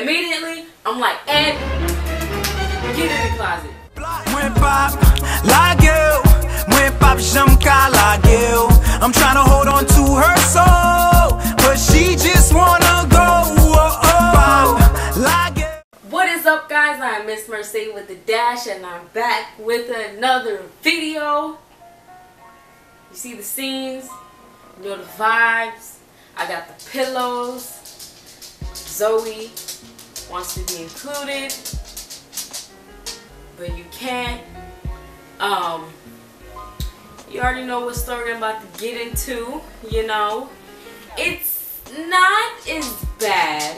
Immediately, I'm like, Ed, get in the closet. I'm trying to hold on to her soul, but she just wanna go. What is up, guys? I'm Miss Mercè with the Dash, and I'm back with another video. You see the scenes, you know the vibes. I got the pillows. Zoe wants to be included, but you can't. You already know what story I'm about to get into, you know. It's not as bad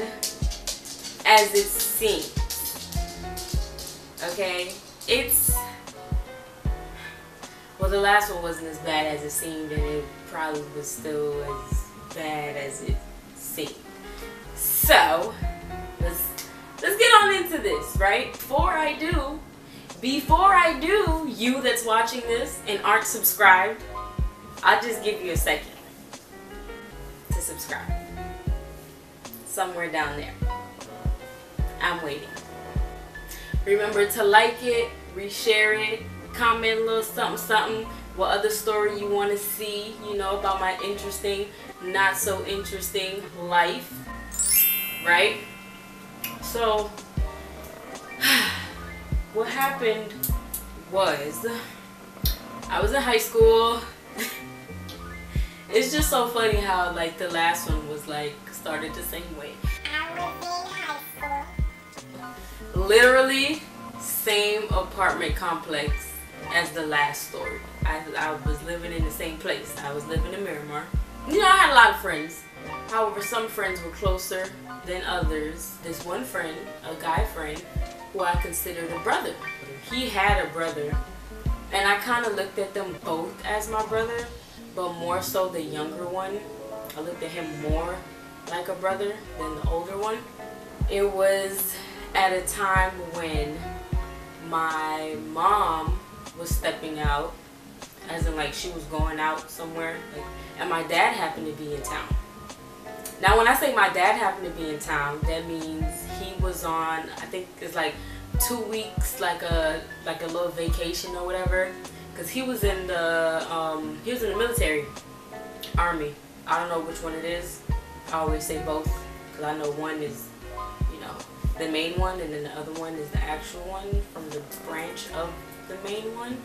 as it seems. Okay? Well, the last one wasn't as bad as it seemed, and it probably was still as bad as it seemed. So, let's get on into this, right? Before I do, you that's watching this and aren't subscribed, I'll just give you a second to subscribe. Somewhere down there. I'm waiting. Remember to like it, reshare it, comment a little something, what other story you want to see, you know, about my interesting, not so interesting life, right? So, what happened was, I was in high school. It's just so funny how like the last one was like started the same way. I was in high school. Literally same apartment complex as the last story. I was living in the same place. I was living in Miramar. You know, I had a lot of friends. However, some friends were closer than others. This one friend, a guy friend, who I considered a brother. He had a brother, and I kind of looked at them both as my brother, but more so the younger one. I looked at him more like a brother than the older one. It was at a time when my mom was stepping out, as in like she was going out somewhere, like, and my dad happened to be in town. Now when I say my dad happened to be in town, that means he was on, I think it's like 2 weeks, like a little vacation or whatever, because he was in the military, army. I don't know which one it is. I always say both, because I know one is, you know, the main one, and then the other one is the actual one from the branch of the main one.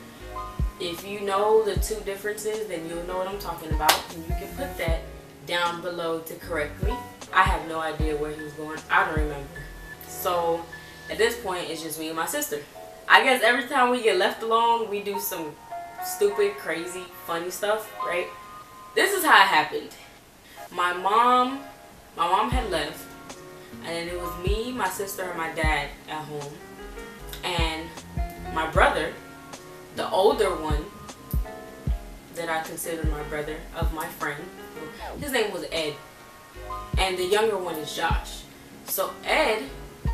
If you know the two differences, then you'll know what I'm talking about, and you can put that down below to correct me. I have no idea where he was going. I don't remember. So at this point, it's just me and my sister. I guess every time we get left alone, we do some stupid, crazy, funny stuff, right? This is how it happened. My mom had left, and then it was me, my sister, and my dad at home. And my brother, the older one that I considered my brother, of my friend, his name was Ed, and the younger one is Josh. So Ed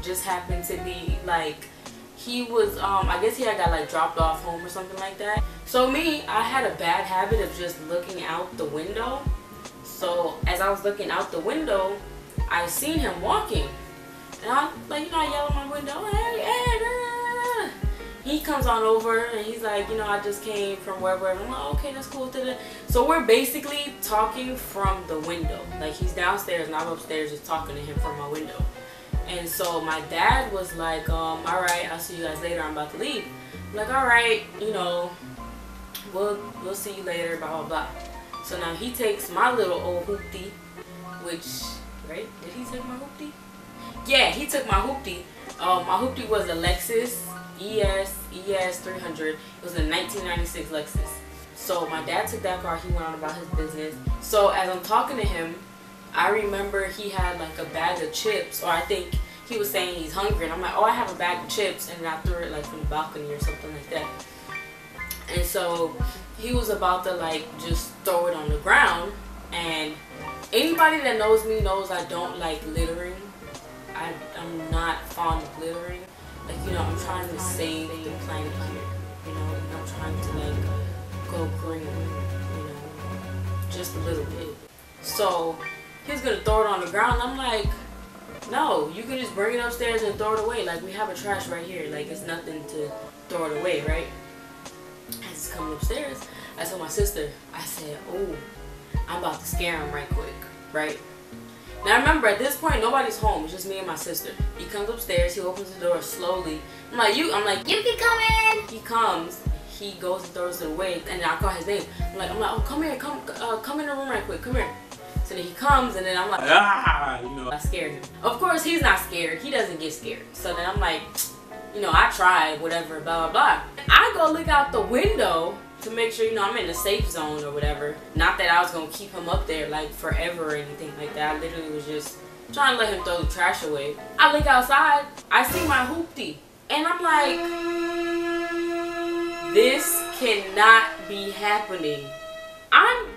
just happened to be like, he was I guess he had got like dropped off home or something like that. So me, I had a bad habit of just looking out the window. So as I was looking out the window, I seen him walking, and I like, you know, I yell at my window, "Hey Ed!" He comes on over and he's like, you know, I just came from wherever. I'm like, okay, that's cool. So we're basically talking from the window. Like, he's downstairs and I'm upstairs just talking to him from my window. And so my dad was like, all right, I'll see you guys later. I'm about to leave. I'm like, all right, you know, we'll see you later, blah, blah, blah. So now he takes my little old hoopty, which, right? Did he take my hoopty? Yeah, he took my hoopty. My hoopty was a Lexus ES 300. It was a 1996 Lexus. So my dad took that car. He went on about his business. So as I'm talking to him, I remember he had like a bag of chips, or I think he was saying he's hungry, and I'm like, oh, I have a bag of chips, and I threw it like from the balcony or something like that. And so he was about to like just throw it on the ground, and anybody that knows me knows I don't like littering. I'm not fond of littering. Like, you know, I'm trying to save the planet here, you know, and I'm trying to like go green, you know, just a little bit. So he was gonna throw it on the ground. I'm like, No, you can just bring it upstairs and throw it away. Like, we have a trash right here. Like, it's nothing to throw it away, right? I just come upstairs. I told my sister, I said, oh, I'm about to scare him right quick, right? Now remember, at this point, nobody's home. It's just me and my sister. He comes upstairs. He opens the door slowly. I'm like, you can come in. He comes. He goes and throws it away, and then I call his name. I'm like, oh, come here, come in the room right quick. Come here. So then he comes, and then I'm like, ah, you know, I scared him. Of course, he's not scared. He doesn't get scared. So then I'm like, you know, I tried, whatever, blah, blah, blah. I go look out the window to make sure, you know, I'm in the safe zone or whatever. Not that I was going to keep him up there, like, forever or anything like that. I literally was just trying to let him throw the trash away. I look outside. I see my hoopty. And I'm like, this cannot be happening. I'm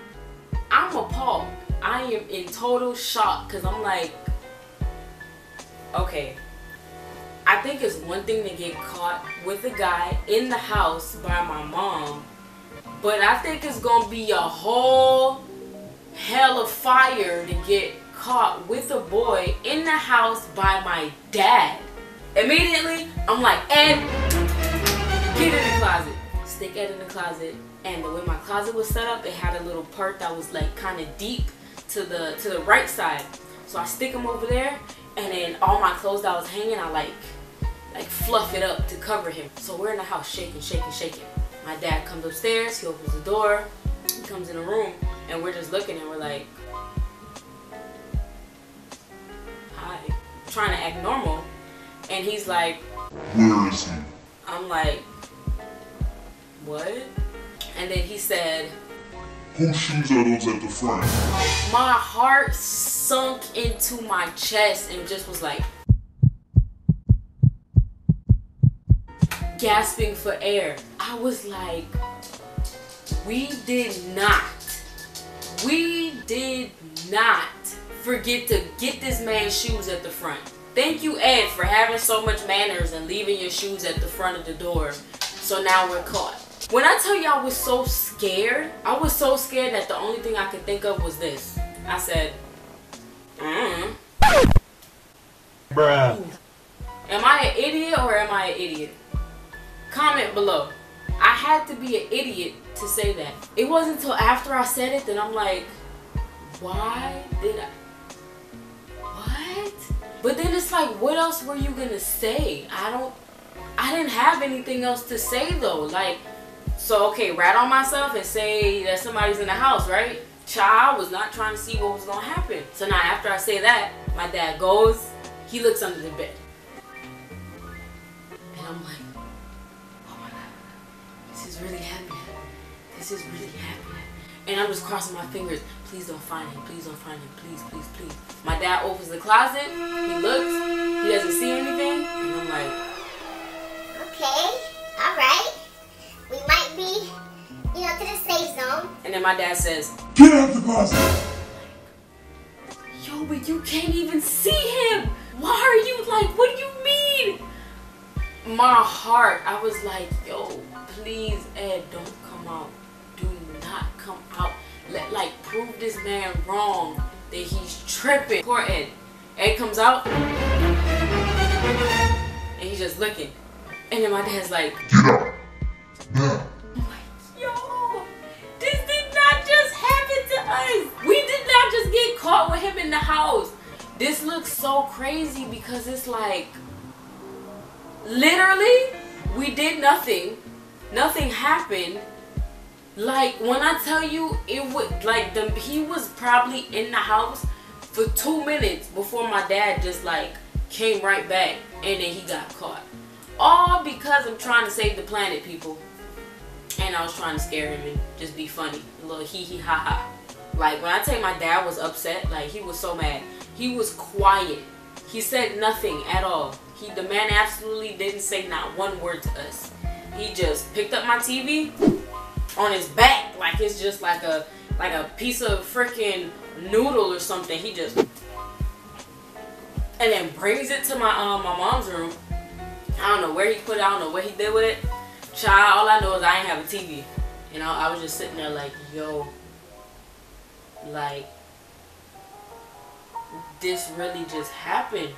appalled. I am in total shock because I'm like, okay, I think it's one thing to get caught with a guy in the house by my mom, but I think it's gonna be a whole hell of fire to get caught with a boy in the house by my dad. Immediately, I'm like, Ed, get in the closet. Stick Ed in the closet. And the way my closet was set up, it had a little part that was like kind of deep to the right side. So I stick him over there, and then all my clothes that was hanging, I like fluff it up to cover him. So we're in the house shaking, shaking, shaking. My dad comes upstairs, he opens the door, he comes in the room, and we're just looking and we're like, hi. Trying to act normal. And he's like, where is he? I'm like, what? And then he said, whose shoes are those at the front? My heart sunk into my chest and just was like gasping for air. I was like, we did not forget to get this man's shoes at the front. Thank you, Ed, for having so much manners and leaving your shoes at the front of the door. So now we're caught. When I tell you I was so scared that the only thing I could think of was this. I said, Bruh. Am I an idiot or am I an idiot? Comment below. I had to be an idiot to say that. It wasn't until after I said it that I'm like, why did I? What? But then it's like, what else were you gonna say? I didn't have anything else to say though. Like, so okay, rat on myself and say that somebody's in the house, right? Child was not trying to see what was gonna happen. So now after I say that, my dad goes, he looks under the bed. And I'm like, oh my God, this is really happening. This is really happening. And I'm just crossing my fingers. Please don't find him. Please don't find him. Please, please, please. My dad opens the closet. He looks. He doesn't see anything. And I'm like, Okay, alright. We might be, you know, to the safe zone. and then my dad says, Get out the closet! yo, but you can't even see him. Why are you like, what do you mean? My heart, I was like, yo, please, Ed, don't come out. Do not come out. Prove this man wrong that he's tripping. Poor Ed. Ed comes out and he's just looking. And then my dad's like, Get out! Now! I'm like, yo, this did not just happen to us. We did not just get caught with him in the house. This looks so crazy because it's like, literally, we did nothing. Nothing happened. Like, when I tell you, it would, like, he was probably in the house for 2 minutes before my dad just, like, came right back and then he got caught. All because I'm trying to save the planet, people. And I was trying to scare him and just be funny. A little hee-hee ha-ha. Like, when I tell you my dad was upset, like, he was so mad. He was quiet. He said nothing at all. The man absolutely didn't say not one word to us. He just picked up my TV on his back, like it's just like a piece of freaking noodle or something. He just, and then brings it to my mom's room. I don't know where he put it. I don't know what he did with it. Child, all I know is I ain't have a TV. You know, I was just sitting there like, yo, like, this really just happened.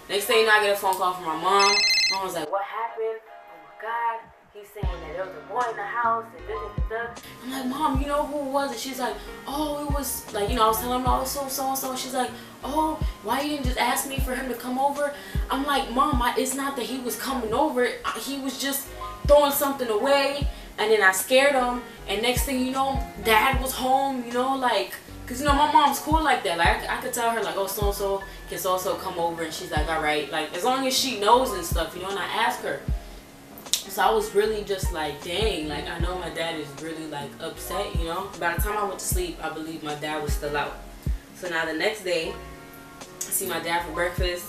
Next thing you know, I get a phone call from my mom. Mom was like, what happened? Oh my God. He's saying that there was a boy in the house and da. I'm like, Mom, you know who it was? And she's like, oh, it was like, you know, I was telling her, oh, so. She's like, oh, why you didn't just ask me for him to come over? I'm like, Mom, it's not that he was coming over. He was just throwing something away. And then I scared him. And next thing you know, Dad was home, you know, like, because, you know, my mom's cool like that. Like, I could tell her, like, oh, so-and-so can so come over. And she's like, all right. Like, as long as she knows and stuff, you know, and I ask her. So I was really just like, dang, like, I know my dad is really, like, upset, you know. By the time I went to sleep, I believe my dad was still out. So now the next day, I see my dad for breakfast.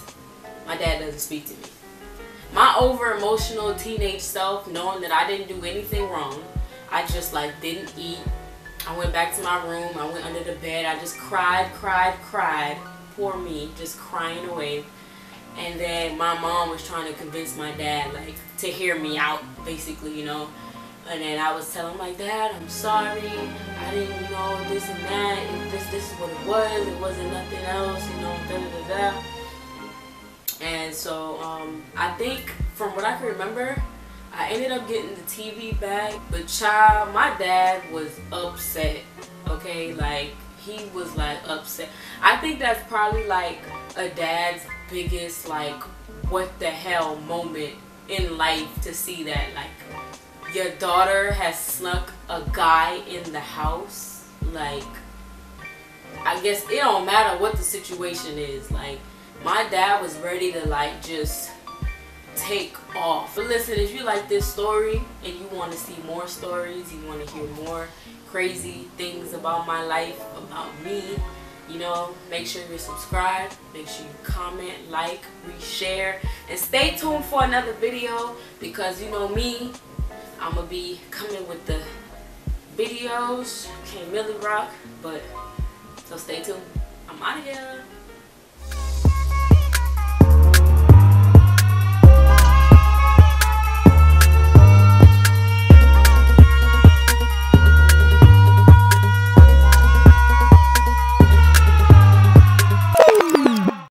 My dad doesn't speak to me. My over-emotional teenage self, knowing that I didn't do anything wrong, I just, like, didn't eat. I went back to my room. I went under the bed. I just cried. Poor me, just crying away. And then my mom was trying to convince my dad, like, to hear me out, basically, you know. And then I was telling him, like, Dad, I'm sorry. I didn't, you know, this and that. And this is what it was. It wasn't nothing else, you know, da. And so, I think, from what I can remember, I ended up getting the TV back. But, child, my dad was upset, okay? Like, he was, like, upset. I think that's probably, like, a dad's biggest, like, what the hell moment in life, to see that, like, your daughter has snuck a guy in the house. Like, I guess it don't matter what the situation is. Like, my dad was ready to, like, just take off. But listen, if you like this story and you want to see more stories, you want to hear more crazy things about my life, about me, you know, make sure you're subscribed, make sure you comment, like, reshare, and stay tuned for another video, because you know me, I'm gonna be coming with the videos. Can't really rock, but so stay tuned. I'm out of here.